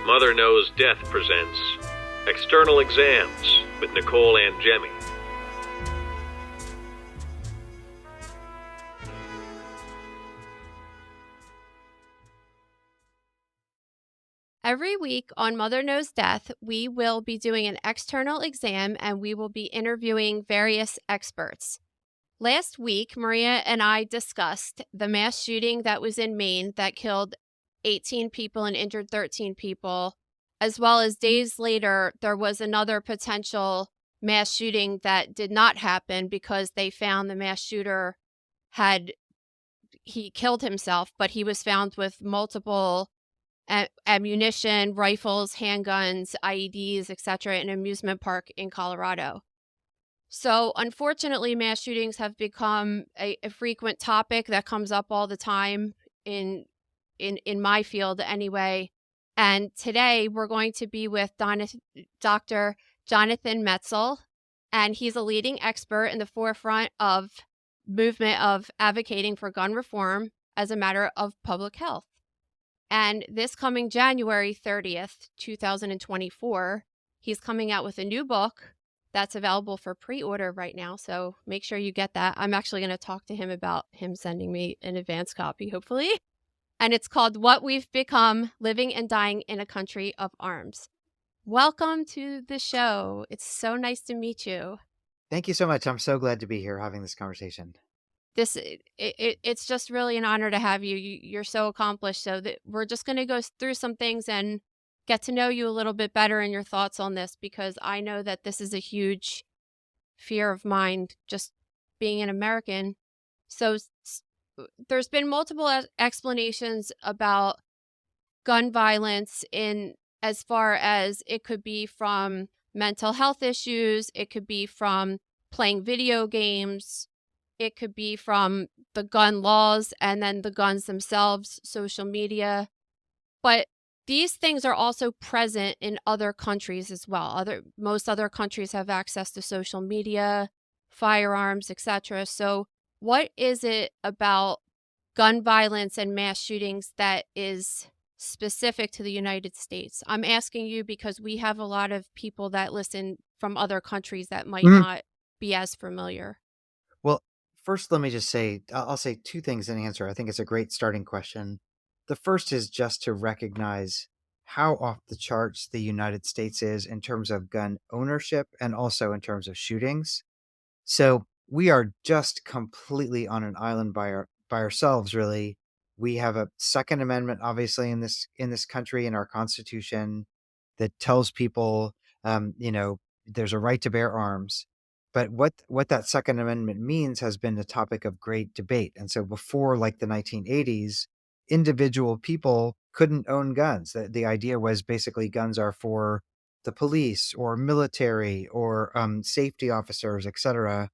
Mother Knows Death presents External Exams with Nicole Angemi. Every week on Mother Knows Death, we will be doing an external exam and we will be interviewing various experts. Last week, Maria and I discussed the mass shooting that was in Maine that killed 18 people and injured 13 people, as well as days later, there was another potential mass shooting that did not happen because they found the mass shooter he killed himself, but he was found with multiple ammunition, rifles, handguns, IEDs, etc., in an amusement park in Colorado. So unfortunately, mass shootings have become a frequent topic that comes up all the time in my field anyway. And today we're going to be with Dr. Jonathan Metzl, and he's a leading expert in the forefront of movement of advocating for gun reform as a matter of public health. And this coming January 30th, 2024, he's coming out with a new book that's available for pre-order right now. So make sure you get that. I'm actually going to talk to him about him sending me an advance copy, hopefully. And it's called What We've Become, Living and Dying in a Country of Arms. Welcome to the show. It's so nice to meet you. Thank you so much. I'm so glad to be here having this conversation. It's just really an honor to have you. You're so accomplished. So that we're just going to go through some things and get to know you a little bit better and your thoughts on this, because I know that this is a huge fear of mine, just being an American. So there's been multiple explanations about gun violence, in as far as it could be from mental health issues, it could be from playing video games, it could be from the gun laws and then the guns themselves, social media. But these things are also present in other countries as well. Most other countries have access to social media, firearms, etc. So what is it about gun violence and mass shootings that is specific to the United States? I'm asking you because we have a lot of people that listen from other countries that might not be as familiar. Well, first, let me just say, I'll say two things in answer. I think it's a great starting question. The first is just to recognize how off the charts the United States is in terms of gun ownership and also in terms of shootings. So we are just completely on an island by ourselves, really. We have a Second Amendment, obviously, in this country, in our Constitution, that tells people, there's a right to bear arms. But what that Second Amendment means has been a topic of great debate. And so before, like, the 1980s, individual people couldn't own guns. The idea was basically guns are for the police or military or safety officers, etc.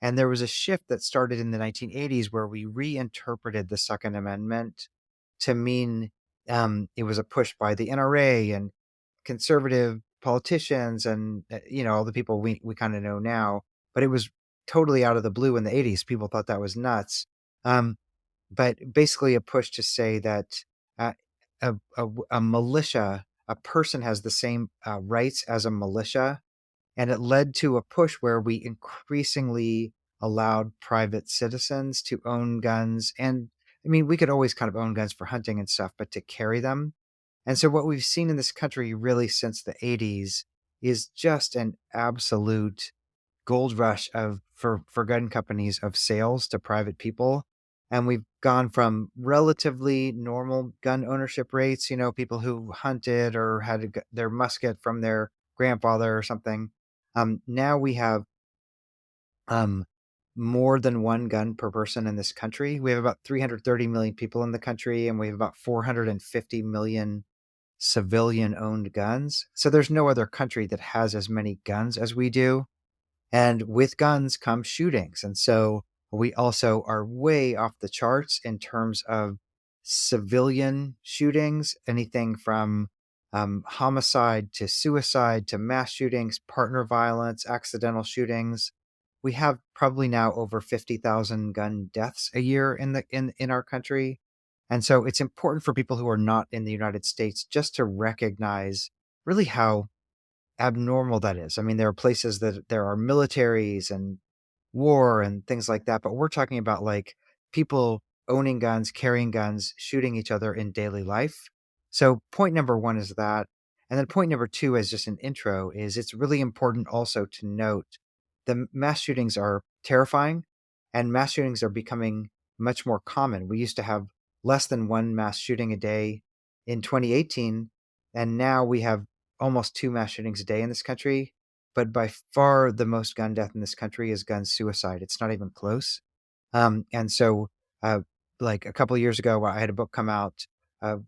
And there was a shift that started in the 1980s where we reinterpreted the Second Amendment to mean it was a push by the NRA and conservative politicians and all the people we kind of know now. But it was totally out of the blue in the 80s. People thought that was nuts. But basically a push to say that a militia, a person has the same rights as a militia. And it led to a push where we increasingly allowed private citizens to own guns. And I mean, we could always kind of own guns for hunting and stuff, but to carry them. And so what we've seen in this country really since the 80s is just an absolute gold rush for gun companies of sales to private people. And we've gone from relatively normal gun ownership rates, people who hunted or had their musket from their grandfather or something. Now we have more than one gun per person in this country. We have about 330 million people in the country, and we have about 450 million civilian-owned guns. So there's no other country that has as many guns as we do. And with guns come shootings. And so we also are way off the charts in terms of civilian shootings, anything from homicide to suicide to mass shootings, partner violence, accidental shootings. We have probably now over 50,000 gun deaths a year in our country. And so it's important for people who are not in the United States just to recognize really how abnormal that is. I mean, there are places that there are militaries and war and things like that, but we're talking about like people owning guns, carrying guns, shooting each other in daily life. So point number one is that. And then point number two, as just an intro, is it's really important also to note the mass shootings are terrifying and mass shootings are becoming much more common. We used to have less than one mass shooting a day in 2018, and now we have almost two mass shootings a day in this country. But by far the most gun death in this country is gun suicide. It's not even close. And so, uh, like a couple of years ago, I had a book come out,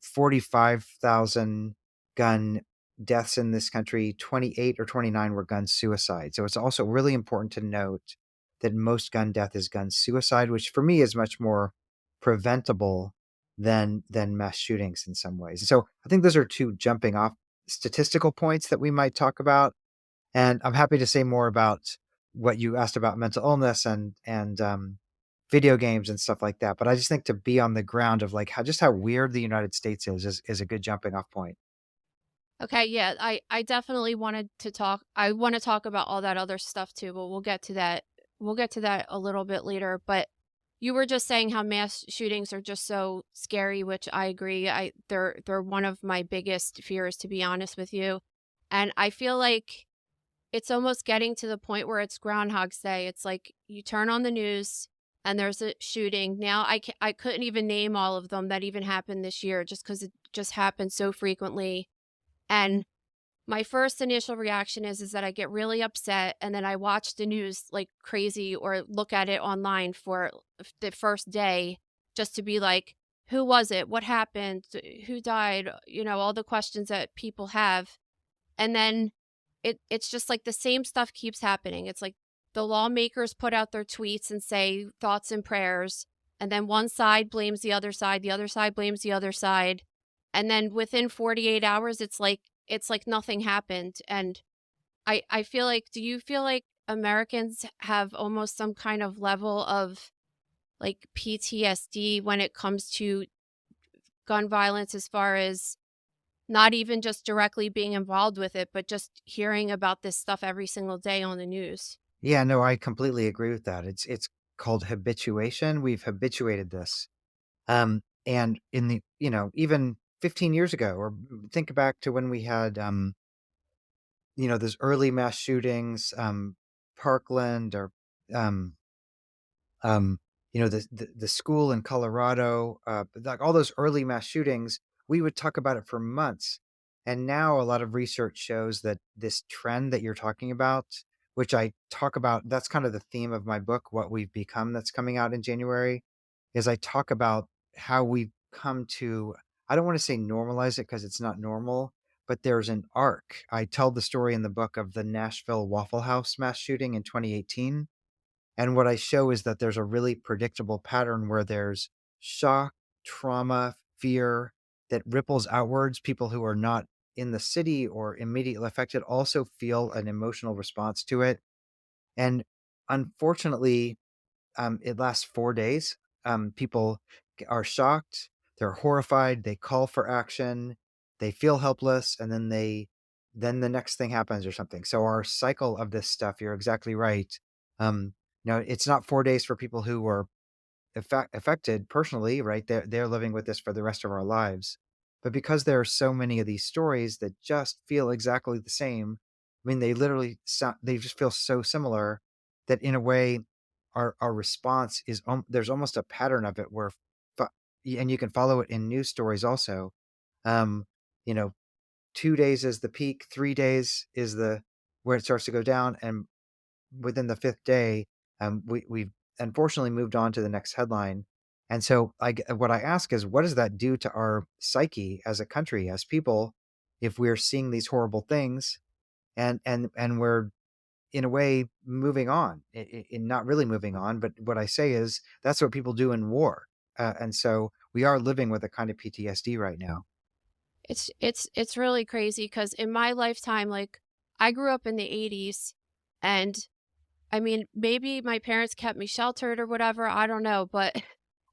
45,000 gun deaths in this country, 28 or 29 were gun suicide. So it's also really important to note that most gun death is gun suicide, which for me is much more preventable than mass shootings in some ways. So I think those are two jumping off statistical points that we might talk about. And I'm happy to say more about what you asked about mental illness and video games and stuff like that. But I just think to be on the ground of like how weird the United States is a good jumping off point. Okay, yeah, I definitely wanted to talk. I want to talk about all that other stuff too, but we'll get to that. We'll get to that a little bit later. But you were just saying how mass shootings are just so scary, which I agree. They're one of my biggest fears, to be honest with you. And I feel like it's almost getting to the point where it's Groundhog's Day. It's like you turn on the news and there's a shooting. Now I couldn't even name all of them that even happened this year, just because it just happened so frequently. And my first initial reaction is that I get really upset, and then I watch the news like crazy or look at it online for the first day just to be like, who was it? What happened? Who died? All the questions that people have. And then it's just like the same stuff keeps happening. It's like the lawmakers put out their tweets and say thoughts and prayers, and then one side blames the other side blames the other side. And then within 48 hours it's like nothing happened. And I feel like, do you feel like Americans have almost some kind of level of like PTSD when it comes to gun violence, as far as not even just directly being involved with it, but just hearing about this stuff every single day on the news? Yeah, no, I completely agree with that. It's called habituation. We've habituated this. And in the, even 15 years ago, or think back to when we had those early mass shootings, Parkland or um um, the school in Colorado, like all those early mass shootings, we would talk about it for months. And now a lot of research shows that this trend that you're talking about, which I talk about, that's kind of the theme of my book, What We've Become, that's coming out in January, is I talk about how we've come to, I don't want to say normalize it because it's not normal, but there's an arc. I tell the story in the book of the Nashville Waffle House mass shooting in 2018, and what I show is that there's a really predictable pattern where there's shock, trauma, fear that ripples outwards. People who are not in the city or immediately affected also feel an emotional response to it. And unfortunately, it lasts 4 days. People are shocked, they're horrified, they call for action, they feel helpless, and then the next thing happens or something. So our cycle of this stuff, you're exactly right. Um, it's not 4 days for people who are affected personally, right? They're living with this for the rest of our lives. But because there are so many of these stories that just feel exactly the same, I mean, they literally they just feel so similar that in a way, our response is there's almost a pattern of it where, and you can follow it in news stories also. Um, you know, 2 days is the peak, 3 days is the where it starts to go down, and within the fifth day, we've unfortunately moved on to the next headline. And so, what I ask is, what does that do to our psyche as a country, as people, if we're seeing these horrible things, and we're in a way moving on, not really moving on, but what I say is that's what people do in war, and so we are living with a kind of PTSD right now. It's really crazy because in my lifetime, like, I grew up in the 80s, and I mean, maybe my parents kept me sheltered or whatever, I don't know, but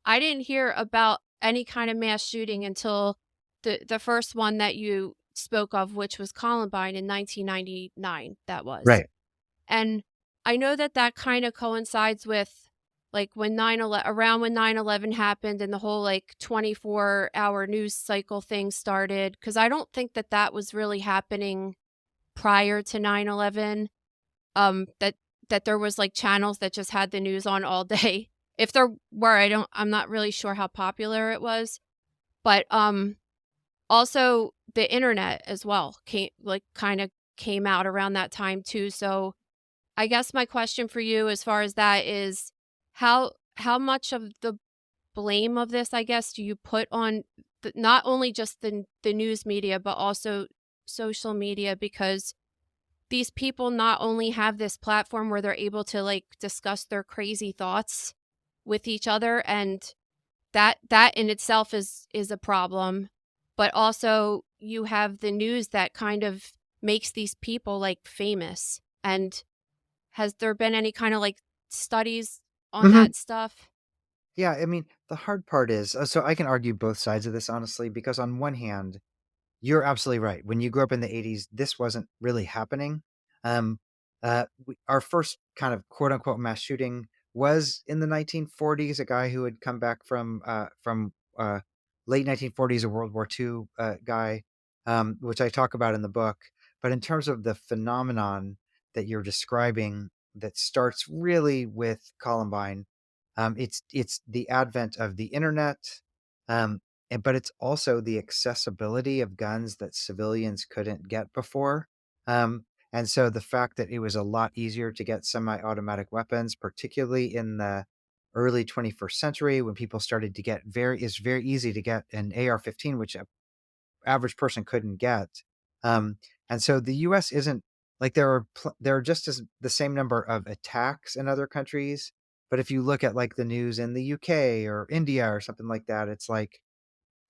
I didn't hear about any kind of mass shooting until the first one that you spoke of, which was Columbine in 1999. That was. Right. And I know that that kind of coincides with like when 9/11, around when 9/11 happened and the whole like 24-hour news cycle thing started, because I don't think that that was really happening prior to 9/11. That there was like channels that just had the news on all day. If there were, I'm not really sure how popular it was. But also the internet as well kind of came out around that time too. So I guess my question for you as far as that is how much of the blame of this, I guess, do you put on not only just the news media but also social media, because these people not only have this platform where they're able to like discuss their crazy thoughts with each other, and that in itself is a problem, but also you have the news that kind of makes these people like famous. And has there been any kind of like studies on Hmm. that stuff? Yeah, I mean, the hard part is, so I can argue both sides of this honestly, because on one hand, you're absolutely right. When you grew up in the 80s, this wasn't really happening. Um, our first kind of quote unquote mass shooting was in the 1940s. A guy who had come back from late 1940s, a World War II guy, which I talk about in the book. But in terms of the phenomenon that you're describing, that starts really with Columbine, it's the advent of the internet. Um, but it's also the accessibility of guns that civilians couldn't get before. And so the fact that it was a lot easier to get semi-automatic weapons, particularly in the early 21st century, when people started to get it's very easy to get an AR-15, which a average person couldn't get. Um, and so the US isn't like there are just as the same number of attacks in other countries. But if you look at like the news in the UK or India or something like that, it's like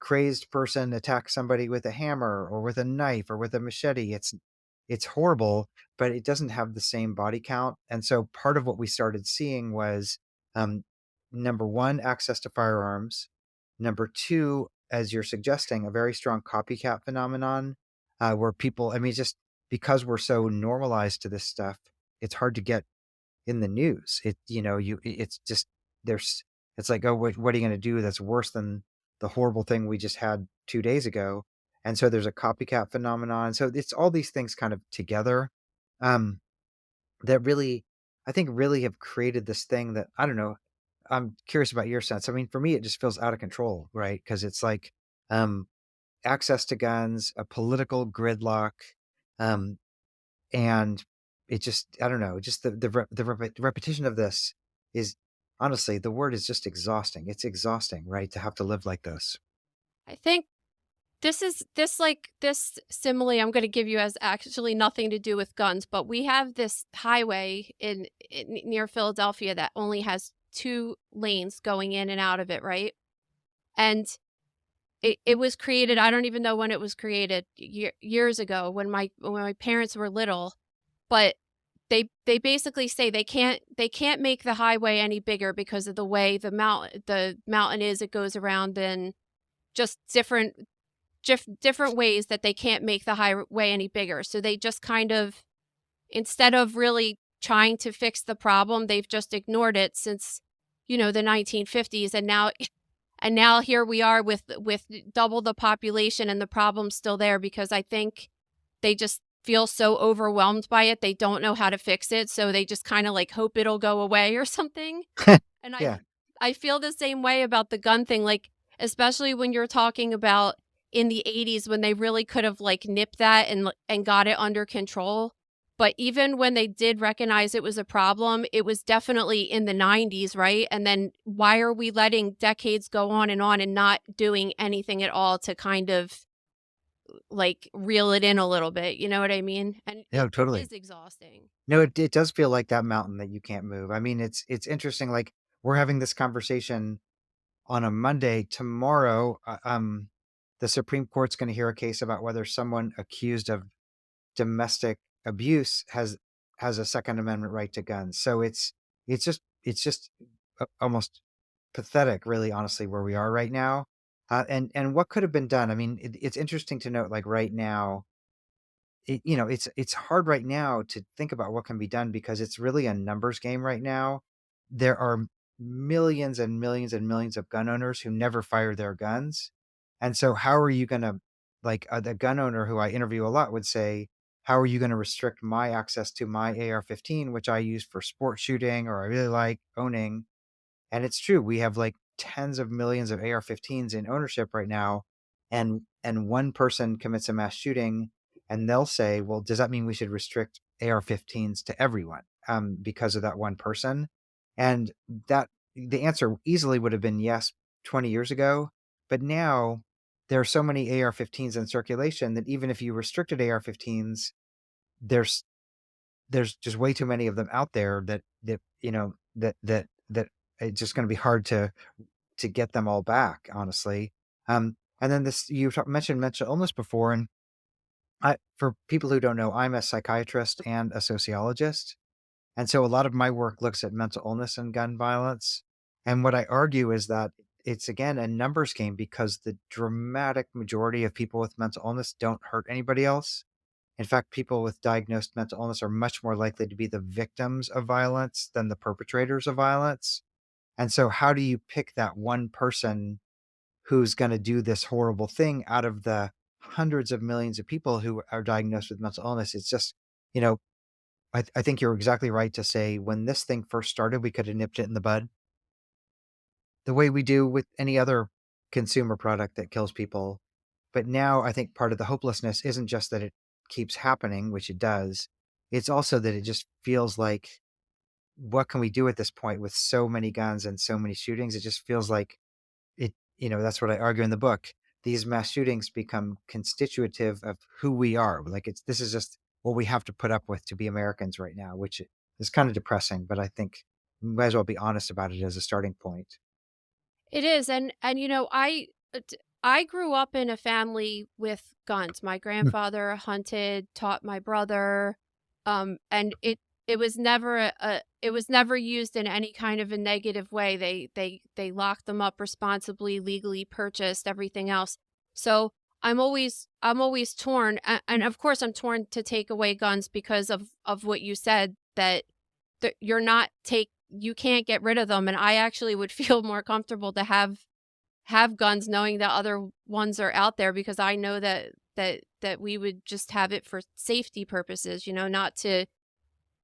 crazed person attacks somebody with a hammer or with a knife or with a machete. It's horrible, but it doesn't have the same body count. And so part of what we started seeing was um, number one, access to firearms. Number two, as you're suggesting, a very strong copycat phenomenon where people, I mean, just because we're so normalized to this stuff, it's hard to get in the news. It's just there's it's like, oh, what are you going to do that's worse than the horrible thing we just had 2 days ago? And so there's a copycat phenomenon. So it's all these things kind of together um, that really, I think, really have created this thing that I don't know. I'm curious about your sense. I mean, for me, it just feels out of control, right? Because it's like um, access to guns, a political gridlock, um, and it just I don't know, just repetition of this is honestly, the word is just exhausting. It's exhausting, right, to have to live like this. I think this simile I'm going to give you has actually nothing to do with guns, but we have this highway near Philadelphia that only has two lanes going in and out of it, right? And it was created, I don't even know when it was created, years ago when my parents were little, but they basically say they can't make the highway any bigger because of the way the mountain is. It goes around in just different ways that they can't make the highway any bigger. So they just kind of, instead of really trying to fix the problem, they've just ignored it since, the 1950s. And now here we are with double the population and the problem's still there, because I think they just feel so overwhelmed by it. They don't know how to fix it. So they just kind of like hope it'll go away or something. And I Yeah. I feel the same way about the gun thing, like especially when you're talking about in the 80s when they really could have like nipped that and got it under control. But even when they did recognize it was a problem, it was definitely in the 90s, right? And then why are we letting decades go on and not doing anything at all to kind of like reel it in a little bit, you know what I mean? And No, it totally. is exhausting. No, it does feel like that mountain that you can't move. I mean, it's interesting, like, we're having this conversation on a Monday. Tomorrow, the Supreme Court's gonna hear a case about whether someone accused of domestic abuse has a Second Amendment right to guns. So it's just almost pathetic, really, honestly, where we are right now. And what could have been done? I mean, it's interesting to note, like right now, it's hard right now to think about what can be done because it's really a numbers game right now. There are millions and millions and millions of gun owners who never fire their guns. And so how are you going to, like, the gun owner who I interview a lot would say, how are you going to restrict my access to my AR-15, which I use for sport shooting or I really like owning? And it's true, we have like tens of millions of AR-15s in ownership right now, and one person commits a mass shooting, and they'll say, "Well, does that mean we should restrict AR-15s to everyone because of that one person?" And that the answer easily would have been yes 20 years ago, but now there are so many AR-15s in circulation that even if you restricted AR-15s, there's there's just way too many of them out there that it's just going to be hard to get them all back, honestly. And then mentioned mental illness before, and for people who don't know, I'm a psychiatrist and a sociologist, and so a lot of my work looks at mental illness and gun violence. And what I argue is that it's again a numbers game because the dramatic majority of people with mental illness don't hurt anybody else. In fact, people with diagnosed mental illness are much more likely to be the victims of violence than the perpetrators of violence. And so, how do you pick that one person who's going to do this horrible thing out of the hundreds of millions of people who are diagnosed with mental illness? It's just, you know, I think you're exactly right to say when this thing first started, we could have nipped it in the bud the way we do with any other consumer product that kills people. But now I think part of the hopelessness isn't just that it keeps happening, which it does. It's also that it just feels like, what can we do at this point with so many guns and so many shootings? It just feels like that's what I argue in the book. These mass shootings become constitutive of who we are. Like this is just what we have to put up with to be Americans right now, which is kind of depressing, but I think we might as well be honest about it as a starting point. It is, and I grew up in a family with guns. My Mm. grandfather hunted, taught my brother, and it was never it was never used in any kind of a negative way. They locked them up responsibly, legally purchased, everything else. So I'm always torn, and of course I'm torn to take away guns because of what you said that you're not take you can't get rid of them, and I actually would feel more comfortable to have guns knowing that other ones are out there because I know that we would just have it for safety purposes, not to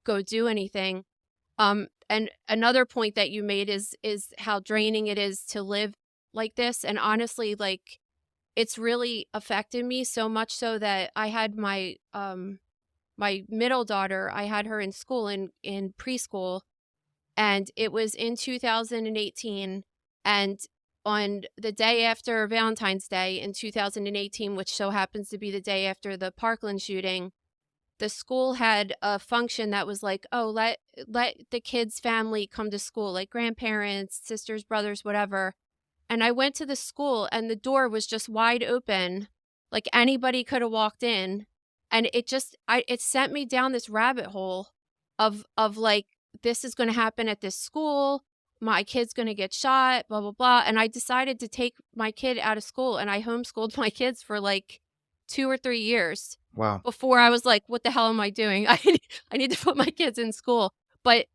go do anything. And another point that you made is how draining it is to live like this, and honestly, like, it's really affected me so much so that I had my middle daughter, I had her in school in preschool, and it was in 2018, and on the day after Valentine's Day in 2018, which so happens to be the day after the Parkland shooting, the school had a function that was like, "Oh, let the kids' family come to school, like grandparents, sisters, brothers, whatever." And I went to the school and the door was just wide open, like anybody could have walked in, and it sent me down this rabbit hole of like, this is going to happen at this school, my kid's going to get shot, blah blah blah, and I decided to take my kid out of school, and I homeschooled my kids for like 2 or 3 years Wow. before I was like, what the hell am I doing? I need to put my kids in school. But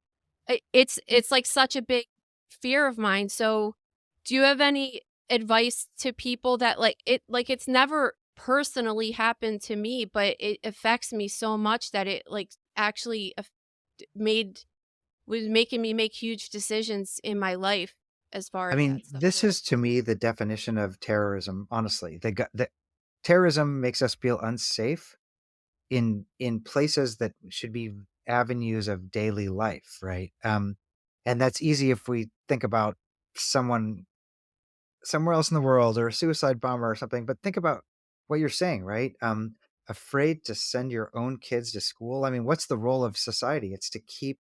it's like such a big fear of mine. So, do you have any advice to people that it's never personally happened to me, but it affects me so much that it like actually made was making me make huge decisions in my life as far I as mean, that stuff this goes. is to me the definition of terrorism, honestly. The terrorism makes us feel unsafe in places that should be avenues of daily life, right? And that's easy if we think about someone somewhere else in the world or a suicide bomber or something, but think about what you're saying, right? Afraid to send your own kids to school. I mean, what's the role of society? It's to keep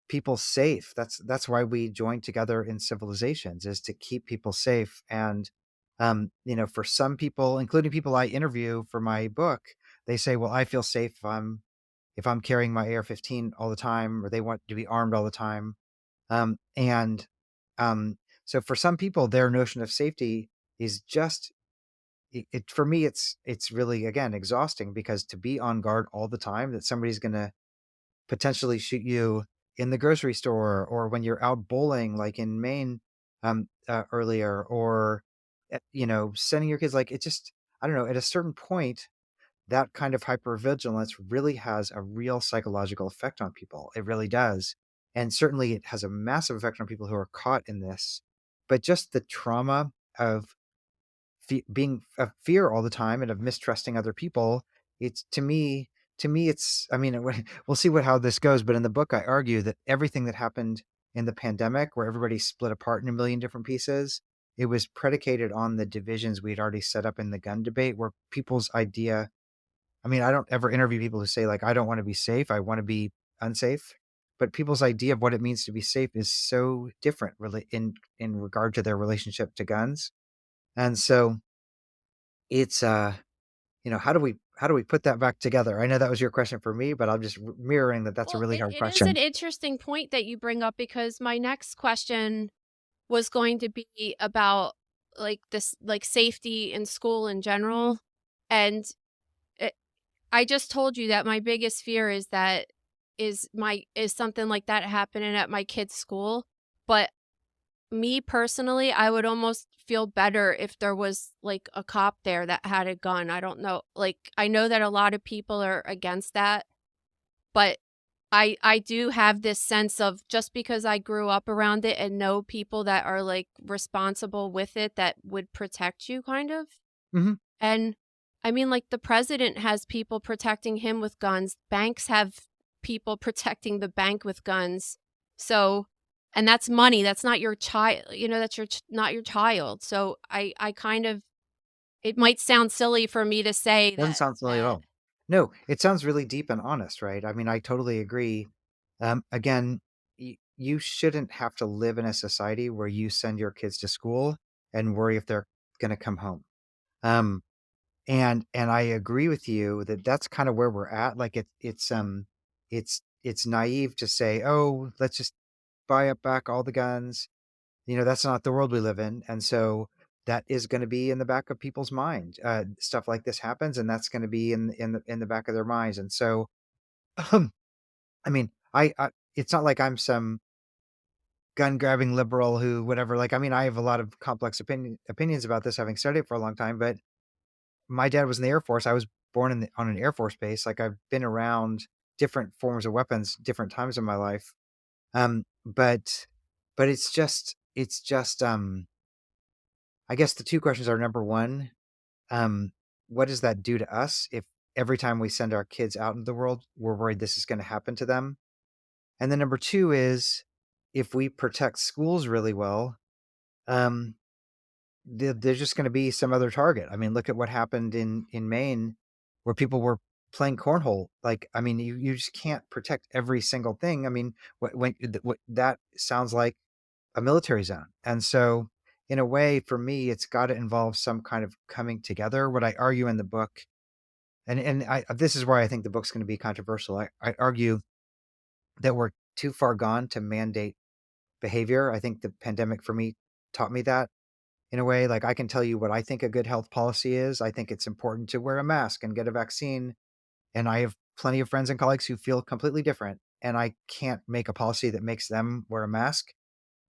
people safe. That's why we join together in civilizations, is to keep people safe. And for some people, including people I interview for my book, they say, "Well, I feel safe if I'm carrying my AR-15 all the time," or they want to be armed all the time. And um, so for some people, their notion of safety is just for me, it's really, again, exhausting, because to be on guard all the time that somebody's going to potentially shoot you in the grocery store, or when you're out bowling, like in Maine, earlier, or sending your kids, like, it just, I don't know, at a certain point, that kind of hypervigilance really has a real psychological effect on people. It really does. And certainly it has a massive effect on people who are caught in this. But just the trauma of being of fear all the time, and of mistrusting other people, it's, to me it's, I mean, we'll see how this goes, but in the book I argue that everything that happened in the pandemic, where everybody split apart in a million different pieces, it was predicated on the divisions we had already set up in the gun debate, where people's idea, I mean, I don't ever interview people who say, like, I don't want to be safe, I want to be unsafe. But people's idea of what it means to be safe is so different, really, in regard to their relationship to guns. And so it's how do we put that back together? I know that was your question for me, but I'm just mirroring that that's a Well, really hard it is an question. interesting point that you bring up, because my next question was going to be about like this, like safety in school in general. And it, I just told you that my biggest fear is that is something like that happening at my kid's school. But me personally, I would almost feel better if there was like a cop there that had a gun. I don't know. Like, I know that a lot of people are against that, but I do have this sense of, just because I grew up around it and know people that are like responsible with it, that would protect you kind of. Hmm. And I mean, like, the president has people protecting him with guns. Banks have people protecting the bank with guns. So, and that's money. That's not your child. That's not your child. So I kind of, it might sound silly for me to say Doesn't that sound silly at all. No, it sounds really deep and honest, right? I mean, I totally agree. Again, you shouldn't have to live in a society where you send your kids to school and worry if they're going to come home. Um, and I agree with you that that's kind of where we're at. Like, it's naive to say, oh, let's just buy up back all the guns. That's not the world we live in, and so that is going to be in the back of people's mind. Stuff like this happens, and that's going to be in the back of their minds. And so, I mean, I it's not like I'm some gun grabbing liberal who whatever. Like, I mean, I have a lot of complex opinions about this, having studied it for a long time. But my dad was in the Air Force. I was born on an Air Force base. Like, I've been around different forms of weapons, different times in my life. But it's just I guess the two questions are: number one, um, what does that do to us if every time we send our kids out into the world, we're worried this is going to happen to them? And then number two is, if we protect schools really well, um, there's just going to be some other target. I mean, look at what happened in Maine, where people were playing cornhole. Like, I mean, you just can't protect every single thing. I mean, what that sounds like a military zone. And so, in a way, for me, it's got to involve some kind of coming together. What I argue in the book, and this is where I think the book's going to be controversial. I argue that we're too far gone to mandate behavior. I think the pandemic for me taught me that, in a way. Like, I can tell you what I think a good health policy is. I think it's important to wear a mask and get a vaccine. And I have plenty of friends and colleagues who feel completely different. And I can't make a policy that makes them wear a mask.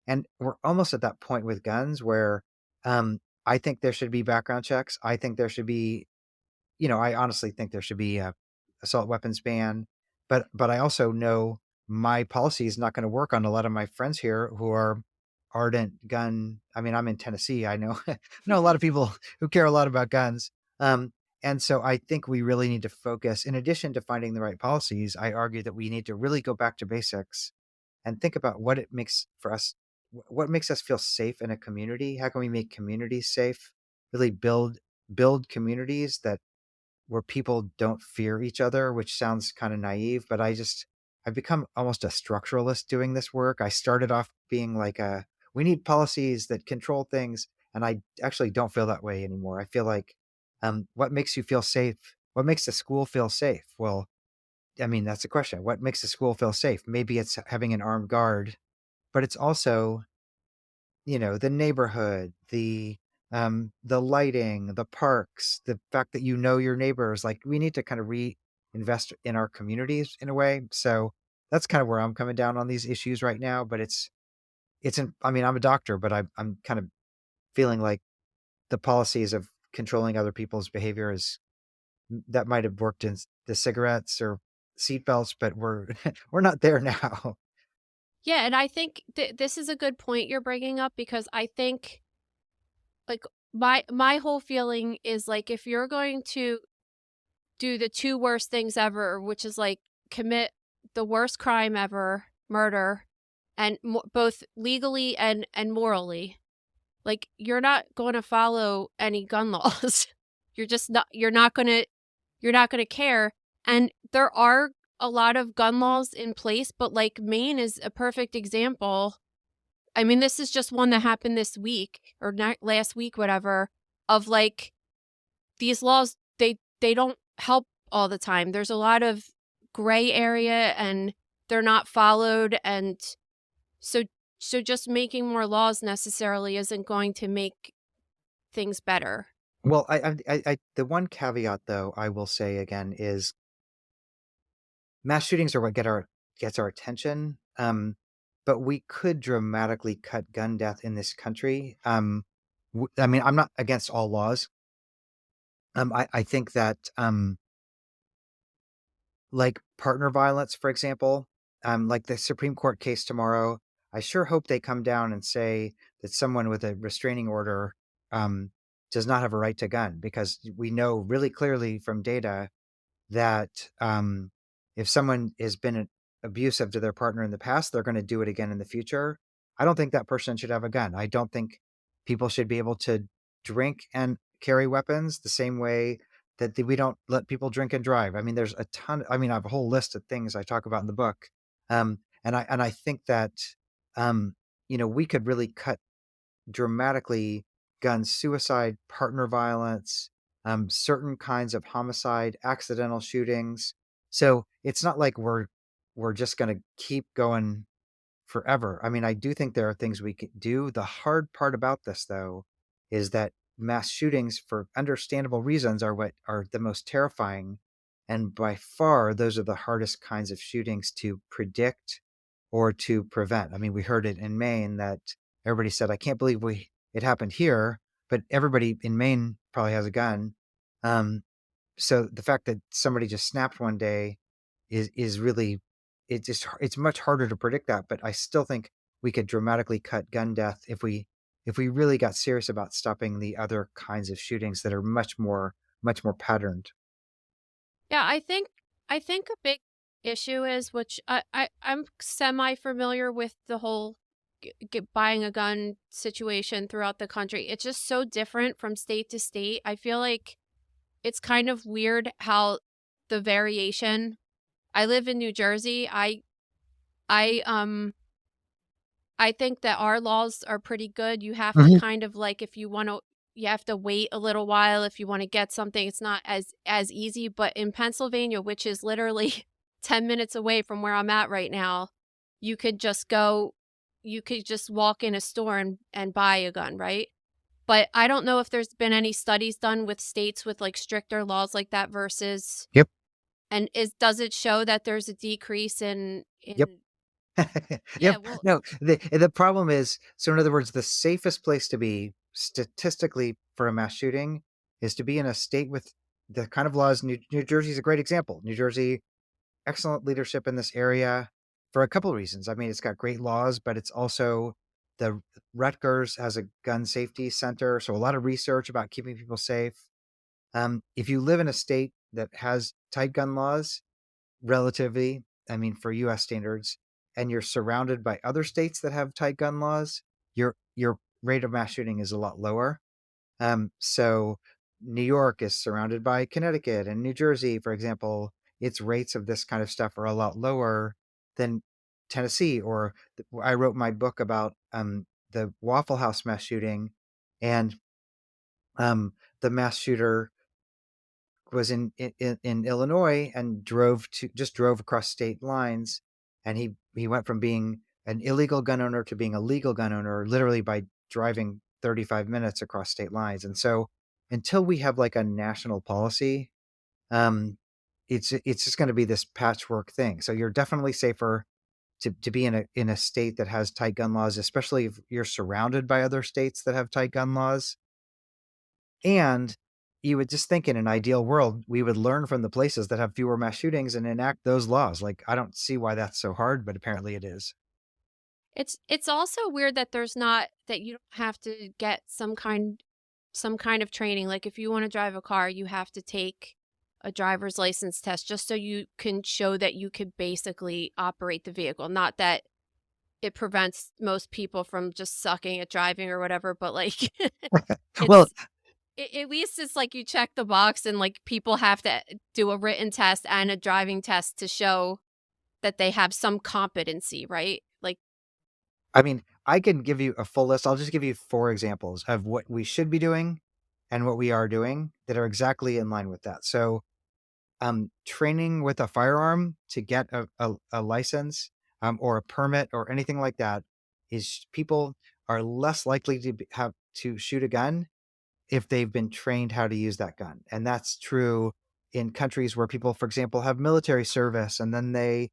And we're almost at that point with guns where, I think there should be background checks. I think there should be, I honestly think there should be a assault weapons ban. But I also know my policy is not going to work on a lot of my friends here who are ardent gun. I mean, I'm in Tennessee. I know know a lot of people who care a lot about guns. Um, and so I think we really need to focus. In addition to finding the right policies, I argue that we need to really go back to basics and think about what it makes for us, what makes us feel safe in a community. How can we make communities safe? Really build communities that, where people don't fear each other, which sounds kind of naive, but I've become almost a structuralist doing this work. I started off being like we need policies that control things, and I actually don't feel that way anymore. I feel like, what makes you feel safe? What makes the school feel safe? Well, I mean, that's the question. What makes the school feel safe? Maybe it's having an armed guard, but it's also, the neighborhood, the lighting, the parks, the fact that you know your neighbors. Like we need to kind of reinvest in our communities in a way. So that's kind of where I'm coming down on these issues right now. But I mean, I'm a doctor, but I'm kind of feeling like the policies of controlling other people's behavior is that might have worked in the cigarettes or seatbelts, but we're we're not there now. Yeah, and I think this is a good point you're bringing up because I think like my whole feeling is like if you're going to do the two worst things ever, which is like commit the worst crime ever, murder, and both legally and morally, like you're not going to follow any gun laws. You're just not. You're not going to care. And there are a lot of gun laws in place, but like Maine is a perfect example. I mean, this is just one that happened this week or not last week, whatever, of like these laws they don't help all the time. There's a lot of gray area and they're not followed and so just making more laws necessarily isn't going to make things better. Well, the one caveat though I will say again is mass shootings are what gets our attention. But we could dramatically cut gun death in this country. I mean, I'm not against all laws. I think that like partner violence, for example, like the Supreme Court case tomorrow, I sure hope they come down and say that someone with a restraining order um, does not have a right to gun because we know really clearly from data that if someone has been abusive to their partner in the past, they're going to do it again in the future. I don't think that person should have a gun. I don't think people should be able to drink and carry weapons the same way that we don't let people drink and drive. I mean, there's a ton. I mean, I have a whole list of things I talk about in the book, and I think that um, we could really cut dramatically gun suicide, partner violence, certain kinds of homicide, accidental shootings. So it's not like we're just going to keep going forever. I mean, I do think there are things we could do. The hard part about this, though, is that mass shootings, for understandable reasons, are what are the most terrifying. And by far, those are the hardest kinds of shootings to predict or to prevent. I mean, we heard it in Maine that everybody said, I can't believe it happened here, but everybody in Maine probably has a gun. Um, so the fact that somebody just snapped one day is really it's much harder to predict that, but I still think we could dramatically cut gun death if we really got serious about stopping the other kinds of shootings that are much more patterned. Yeah, I think a big issue is which I'm semi familiar with the whole buying a gun situation throughout the country. It's just so different from state to state. I feel like it's kind of weird how the variation. I live in New Jersey. I I think that our laws are pretty good. You have to Mhm. kind of like if you want to you have to wait a little while if you want to get something. It's not as easy, but in Pennsylvania, which is literally 10 minutes away from where I'm at right now, you could just go you could just walk in a store and buy a gun, right? But I don't know if there's been any studies done with states with like stricter laws like that versus Yep. and is does it show that there's a decrease Yep. in Yep. yeah, well, No, the problem is, so in other words, the safest place to be statistically for a mass shooting is to be in a state with the kind of laws. New Jersey is a great example. New Jersey, excellent leadership in this area for a couple of reasons. I mean, it's got great laws, but it's also the Rutgers has a gun safety center, so a lot of research about keeping people safe. If you live in a state that has tight gun laws, relatively, I mean, for US standards, and you're surrounded by other states that have tight gun laws, your rate of mass shooting is a lot lower. So New York is surrounded by Connecticut and New Jersey, for example, its rates of this kind of stuff are a lot lower than Tennessee. Or I wrote my book about the Waffle House mass shooting, and the mass shooter was in Illinois and drove across state lines, and he went from being an illegal gun owner to being a legal gun owner literally by driving 35 minutes across state lines. And so until we have like a national policy, um, it's just going to be this patchwork thing. So you're definitely safer to be in a state that has tight gun laws, especially if you're surrounded by other states that have tight gun laws. And you would just think in an ideal world, we would learn from the places that have fewer mass shootings and enact those laws. Like, I don't see why that's so hard, but apparently it is. It's also weird that there's not that you don't have to get some kind of training. Like if you want to drive a car, you have to take a driver's license test just so you can show that you could basically operate the vehicle. Not that it prevents most people from just sucking at driving or whatever, but like Well, it's at least it's like you check the box and like people have to do a written test and a driving test to show that they have some competency, right? Like I mean, I can give you a full list. I'll just give you 4 examples of what we should be doing and what we are doing that are exactly in line with that. So, training with a firearm to get a license, or a permit or anything like that is people are less likely to have to shoot a gun if they've been trained how to use that gun. And that's true in countries where people, for example, have military service and then they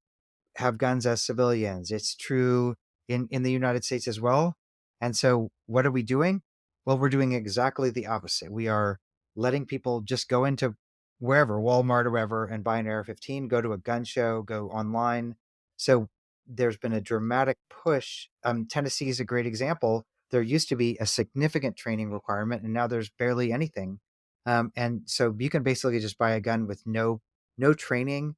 have guns as civilians. It's true in the United States as well. And so what are we doing? Well, we're doing exactly the opposite. We are letting people just go into wherever, Walmart or wherever, and buy an AR-15, go to a gun show, go online. So there's been a dramatic push. Tennessee is a great example. There used to be a significant training requirement, and now there's barely anything. And so you can basically just buy a gun with no training.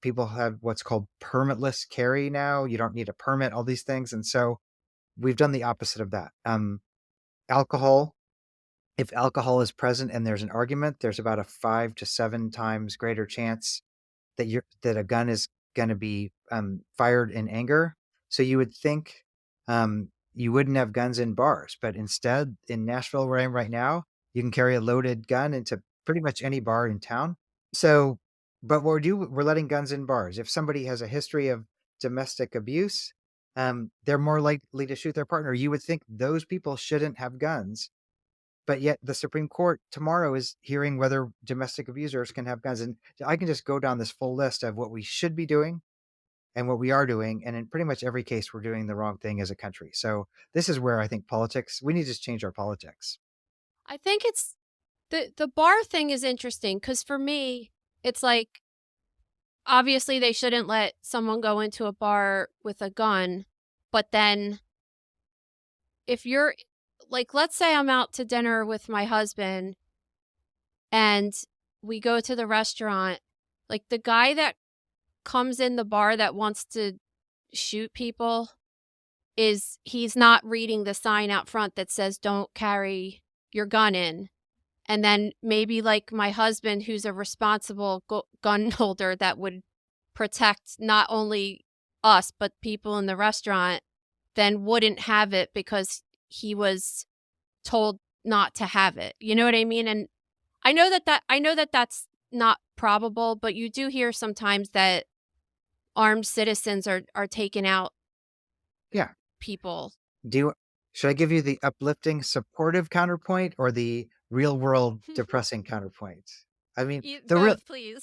People have what's called permitless carry now. You don't need a permit, all these things. And so we've done the opposite of that. Alcohol, if alcohol is present and there's an argument, there's about a 5 to 7 times greater chance that a gun is going to be fired in anger. So you would think you wouldn't have guns in bars, but instead in Nashville, where I am right now, you can carry a loaded gun into pretty much any bar in town. So, but we're letting guns in bars. If somebody has a history of domestic abuse, they're more likely to shoot their partner. You would think those people shouldn't have guns, but yet the Supreme Court tomorrow is hearing whether domestic abusers can have guns. And I can just go down this full list of what we should be doing and what we are doing. And in pretty much every case, we're doing the wrong thing as a country. So this is where I think we need to just change our politics. I think it's the bar thing is interesting because for me, it's like obviously they shouldn't let someone go into a bar with a gun, but then if you're like, let's say I'm out to dinner with my husband and we go to the restaurant, like the guy that comes in the bar that wants to shoot people he's not reading the sign out front that says don't carry your gun in. And then maybe like my husband, who's a responsible gun holder that would protect not only us, but people in the restaurant, then wouldn't have it because he was told not to have it. You know what I mean? And I know that that's not probable, but you do hear sometimes that armed citizens are taking out Yeah. people. Should I give you the uplifting, supportive counterpoint or the real world depressing counterpoint? I mean, the real Both, please.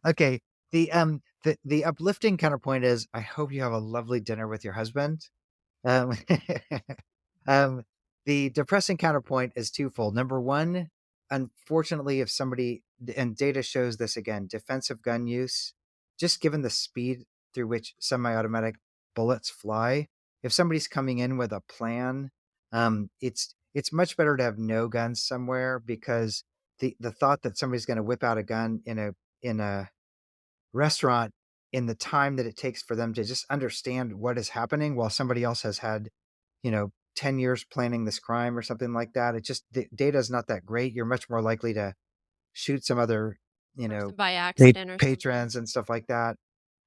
okay. The uplifting counterpoint is I hope you have a lovely dinner with your husband. Um, um, the depressing counterpoint is twofold. Number one, unfortunately, if somebody, and data shows this again, defensive gun use, just given the speed through which semi-automatic bullets fly, if somebody's coming in with a plan, it's much better to have no guns somewhere because the thought that somebody's going to whip out a gun in a restaurant in the time that it takes for them to just understand what is happening while somebody else has had, 10 years planning this crime or something like that. It just, the data is not that great. You're much more likely to shoot some other, Person by accident or patrons something. and stuff like that.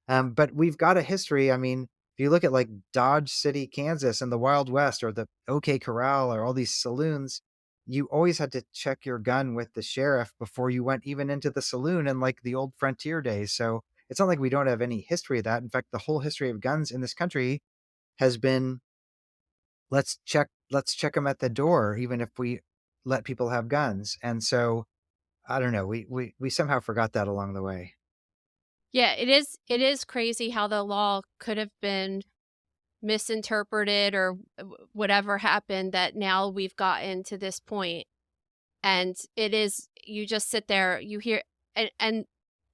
But we've got a history. I mean, if you look at like Dodge City, Kansas and the Wild West or the OK Corral or all these saloons, you always had to check your gun with the sheriff before you went even into the saloon in like the old frontier days. So it's not like we don't have any history of that. In fact, the whole history of guns in this country has been let's check them at the door, even if we let people have guns. And so I don't know, we somehow forgot that along the way. Yeah, it is crazy how the law could have been misinterpreted or whatever happened that now we've gotten to this point. And it is, you just sit there, you hear, and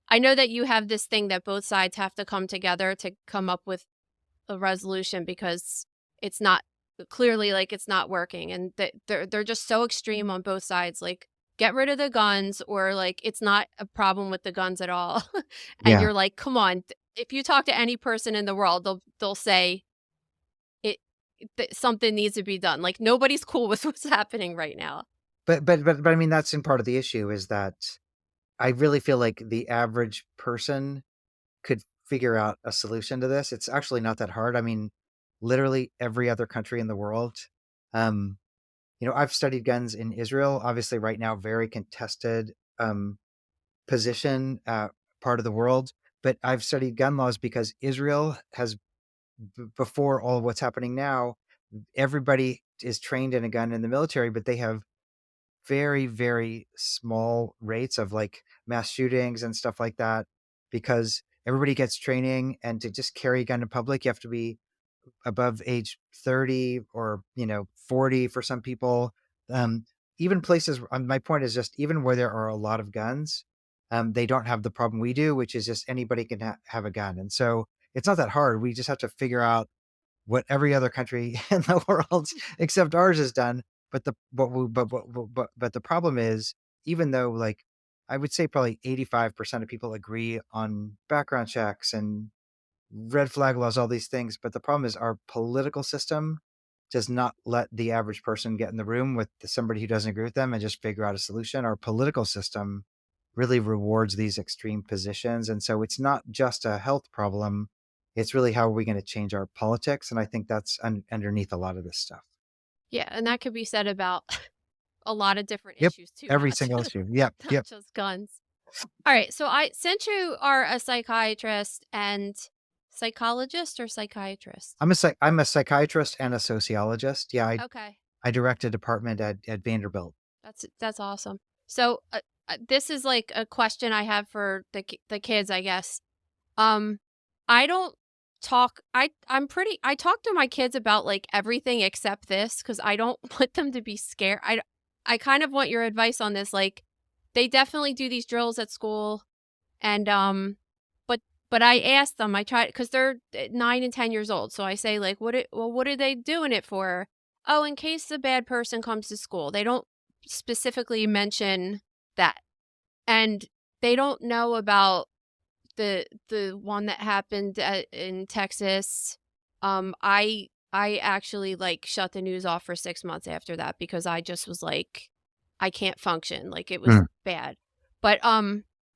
I know that you have this thing that both sides have to come together to come up with a resolution because it's not clearly like it's not working, and they're just so extreme on both sides, like get rid of the guns or like it's not a problem with the guns at all. And Yeah. you're like, come on, if you talk to any person in the world, they'll say it something needs to be done. Like nobody's cool with what's happening right now. But I mean, that's in part of the issue is that I really feel like the average person could figure out a solution to this. It's actually not that hard. I mean, literally every other country in the world. Um, I've studied guns in Israel, obviously right now, very contested position, part of the world. But I've studied gun laws because Israel has, before all of what's happening now, everybody is trained in a gun in the military, but they have very, very small rates of like mass shootings and stuff like that because everybody gets training. And to just carry a gun in public, you have to be above age 30 or 40 for some people. um, Even places, my point is just even where there are a lot of guns, they don't have the problem we do, which is just anybody can have a gun. And so it's not that hard. We just have to figure out what every other country in the world except ours has done. But the but the problem is, even though like I would say probably 85% of people agree on background checks and red flag laws, all these things, but the problem is our political system does not let the average person get in the room with somebody who doesn't agree with them and just figure out a solution. Our political system really rewards these extreme positions. And so it's not just a health problem. It's really how are we going to change our politics? And I think that's underneath a lot of this stuff. Yeah, and that could be said about a lot of different Yep. issues too, Every not single just issue. Yep. not Yep. just guns. All right, so since you are a psychiatrist and psychologist or psychiatrist? I'm a psychiatrist and a sociologist. Yeah. Okay. I direct a department at Vanderbilt. That's awesome. So this is like a question I have for the kids, I guess. Um, I don't talk. I talk to my kids about like everything except this because I don't want them to be scared. I kind of want your advice on this. Like, they definitely do these drills at school, and but I ask them. I try because they're 9 and 10 years old. So I say like, what are they doing it for? Oh, in case a bad person comes to school. They don't specifically mention that, and they don't know about the one that happened in Texas. I actually like shut the news off for 6 months after that because I just was like, I can't function. Like it was Hmm. bad. But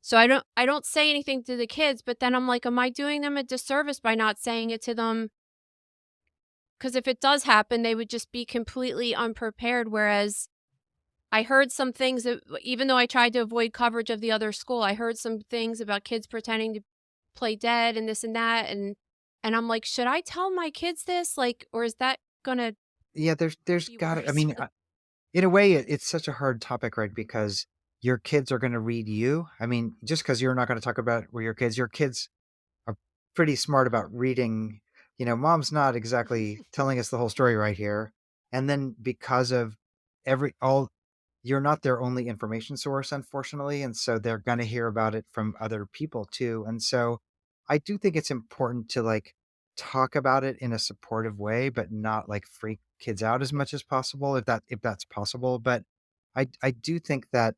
so I don't say anything to the kids, but then I'm like, am I doing them a disservice by not saying it to them? Because if it does happen, they would just be completely unprepared. Whereas I heard some things that, even though I tried to avoid coverage of the other school, I heard some things about kids pretending to play dead and this and that, and I'm like, should I tell my kids this? Like, or is that gonna Yeah. There's be got to, I worse? mean, in a way, it's such a hard topic, right? Because your kids are going to read you. I mean, just because you're not going to talk about it with your kids are pretty smart about reading. Mom's not exactly telling us the whole story right here. And then because of all, you're not their only information source, unfortunately. And so they're going to hear about it from other people too. And so I do think it's important to like talk about it in a supportive way, but not like freak kids out as much as possible, if that's possible. But I do think that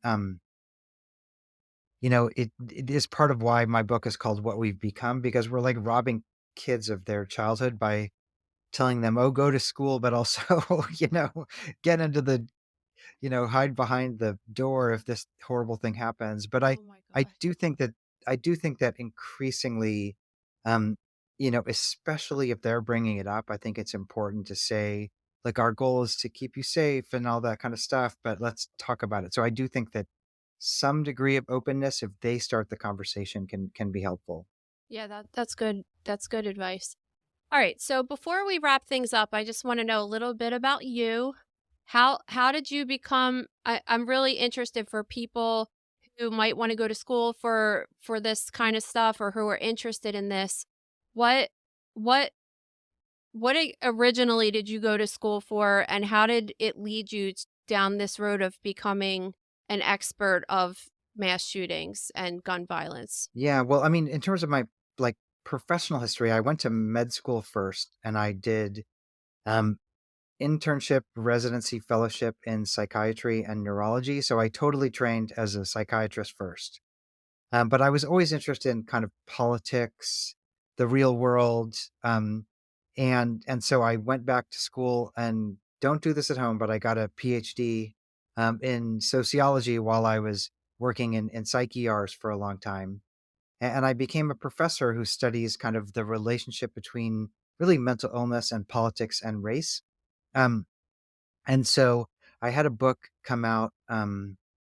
it is part of why my book is called What We've Become, because we're like robbing kids of their childhood by telling them, oh, go to school, but also, get into the, hide behind the door if this horrible thing happens. But Oh my I god. do think that increasingly, um, especially if they're bringing it up, I think it's important to say, like, our goal is to keep you safe and all that kind of stuff, but let's talk about it. So I do think that some degree of openness, if they start the conversation, can be helpful. Yeah, that's good. That's good advice. All right. So before we wrap things up, I just want to know a little bit about you. How did you become I'm really interested for people who might want to go to school for this kind of stuff or who are interested in this. What what originally did you go to school for, and how did it lead you down this road of becoming an expert of mass shootings and gun violence? Yeah, well, I mean, in terms of my like professional history, I went to med school first, and I did um, internship, residency, fellowship in psychiatry and neurology. So I totally trained as a psychiatrist first. But I was always interested in kind of politics, the real world, and so I went back to school and don't do this at home, but I got a PhD in sociology while I was working in psych ERs for a long time, and I became a professor who studies kind of the relationship between really mental illness and politics and race. Um, and so I had a book come out,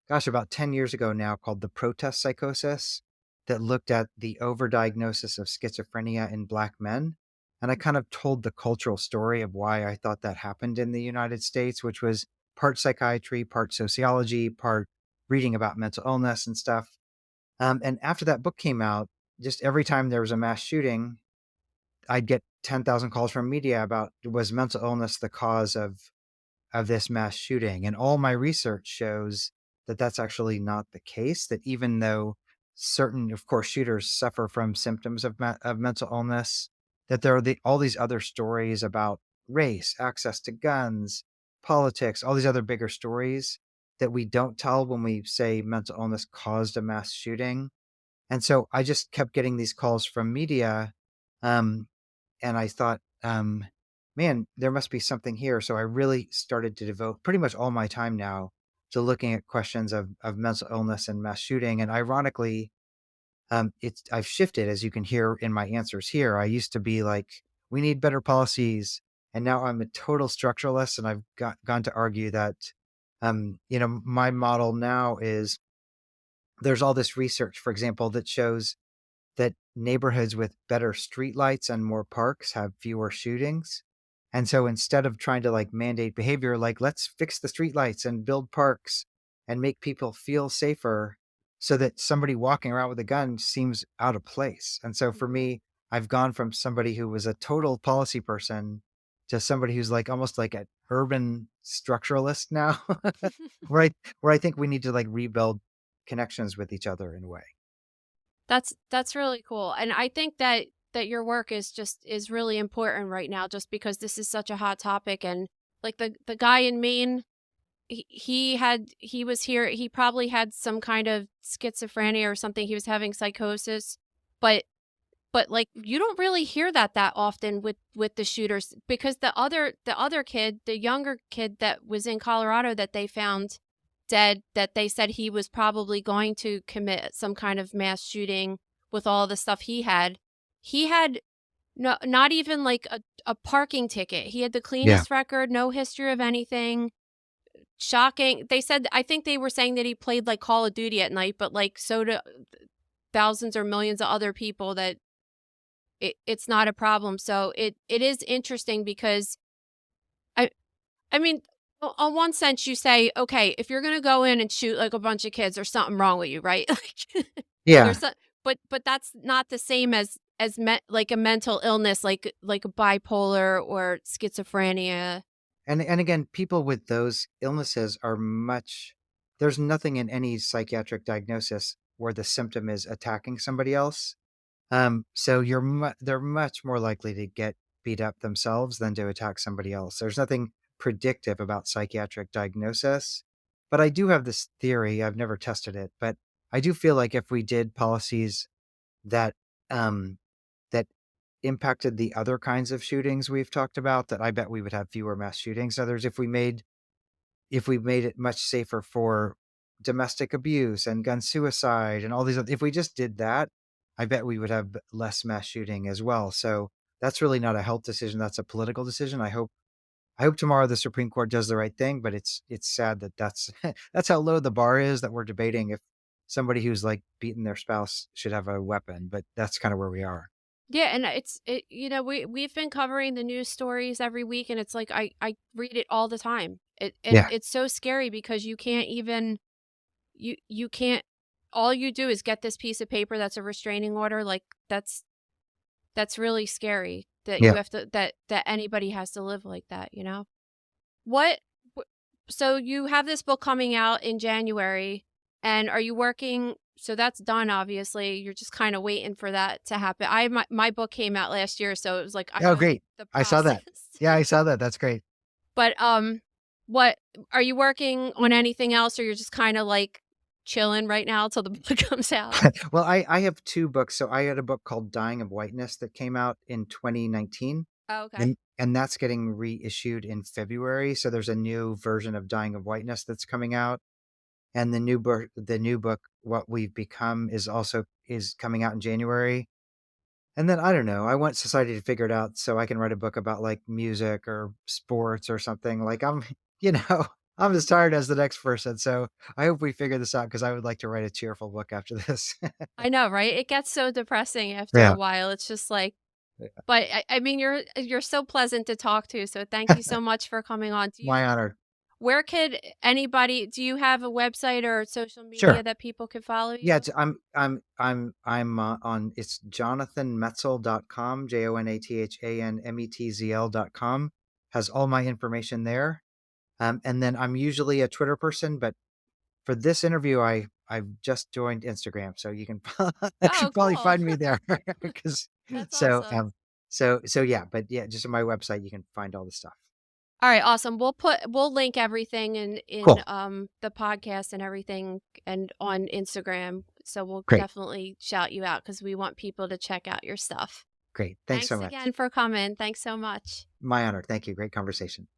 gosh, about 10 years ago now called The Protest Psychosis that looked at the overdiagnosis of schizophrenia in Black men. And I kind of told the cultural story of why I thought that happened in the United States, which was part psychiatry, part sociology, part reading about mental illness and stuff. And after that book came out, just every time there was a mass shooting, I'd get 10,000 calls from media about was mental illness the cause of this mass shooting. And all my research shows that that's actually not the case, that even though certain, of course, shooters suffer from symptoms of mental illness, that there are all these other stories about race, access to guns, politics, all these other bigger stories that we don't tell when we say mental illness caused a mass shooting. And so I just kept getting these calls from media. Um, and I thought, man, there must be something here. So I really started to devote pretty much all my time now to looking at questions of mental illness and mass shooting. And ironically, I've shifted, as you can hear in my answers here. I used to be like, we need better policies, and now I'm a total structuralist, and I've gone to argue that, my model now is there's all this research, for example, that shows that neighborhoods with better streetlights and more parks have fewer shootings. And so instead of trying to like mandate behavior, like let's fix the streetlights and build parks and make people feel safer so that somebody walking around with a gun seems out of place. And so for Mhm. me, I've gone from somebody who was a total policy person to somebody who's like almost like an urban structuralist now, where I think we need to like rebuild connections with each other in a way. That's really cool, and I think that your work is really important right now just because this is such a hot topic. And like the guy in Maine, he was here, he probably had some kind of schizophrenia or something, he was having psychosis, but like you don't really hear that often with the shooters, because the other kid, the younger kid that was in Colorado that they found dead, that they said he was probably going to commit some kind of mass shooting with all the stuff he had no, not even like a parking ticket. He had the Yeah. cleanest record, no history of anything. Shocking. They said, I think they were saying that he played like Call of Duty at night, but like so do thousands or millions of other people, that it's not a problem. So it is interesting because I I mean, on one sense, you say, okay, if you're gonna go in and shoot like a bunch of kids, there's something wrong with you, right? Like, Yeah. there's a, but that's not the same like a mental illness, like a bipolar or schizophrenia. And again, people with those illnesses are there's nothing in any psychiatric diagnosis where the symptom is attacking somebody else. So they're much more likely to get beat up themselves than to attack somebody else. There's nothing predictive about psychiatric diagnosis. But I do have this theory, I've never tested it, but I do feel like if we did policies that um that impacted the other kinds of shootings we've talked about, that I bet we would have fewer mass shootings. In other words, if we made it much safer for domestic abuse and gun suicide and all these if we just did that, I bet we would have less mass shooting as well. So that's really not a health decision, that's a political decision. I hope tomorrow the Supreme Court does the right thing, but it's sad that that's that's how low the bar is, that we're debating if somebody who's like beaten their spouse should have a weapon, but that's kind of where we are. Yeah, and we've been covering the news stories every week, and it's like I read it all the time. Yeah. It's so scary because you can't even you can't all you do is get this piece of paper that's a restraining order. Like that's really scary that you Yeah. have to that anybody has to live like that, you know? What wh- so you have this book coming out in January, and are you working, so that's done obviously. You're just kind of waiting for that to happen. My book came out last year, so it was like I Oh, know great. the I saw that. process. Yeah, I saw that. That's great. But what are you working on anything else, or you're just kind of like chilling right now till the book comes out? Well, I have two books. So I had a book called Dying of Whiteness that came out in 2019, Oh, okay. and that's getting reissued in February. So there's a new version of Dying of Whiteness that's coming out. And the new book, What We've Become, is coming out in January. And then I don't know, I want society to figure it out so I can write a book about like music or sports or something. Like you know, I'm as tired as the next person. So I hope we figure this out because I would like to write a cheerful book after this. I know, right? It gets so depressing after a Yeah. while. It's just like, Yeah. but I mean, you're so pleasant to talk to. So thank you so much for coming on. My honor. Where could anybody? Do you have a website or social media Sure. that people could follow Yeah, you? I'm on it's jonathanmetzl.com, JONATHANMETZL.com. Has all my information there. And then I'm usually a Twitter person, but for this interview, I've just joined Instagram, so you can Oh, probably cool. find me there. Because That's so awesome. yeah, but yeah, just on my website you can find all the stuff. All right, awesome. We'll link everything in Cool, the podcast and everything and on Instagram. So we'll great, definitely shout you out because we want people to check out your stuff. great. Thanks so Thanks much. again for coming. Thanks so much. My honor. Thank you. Great conversation.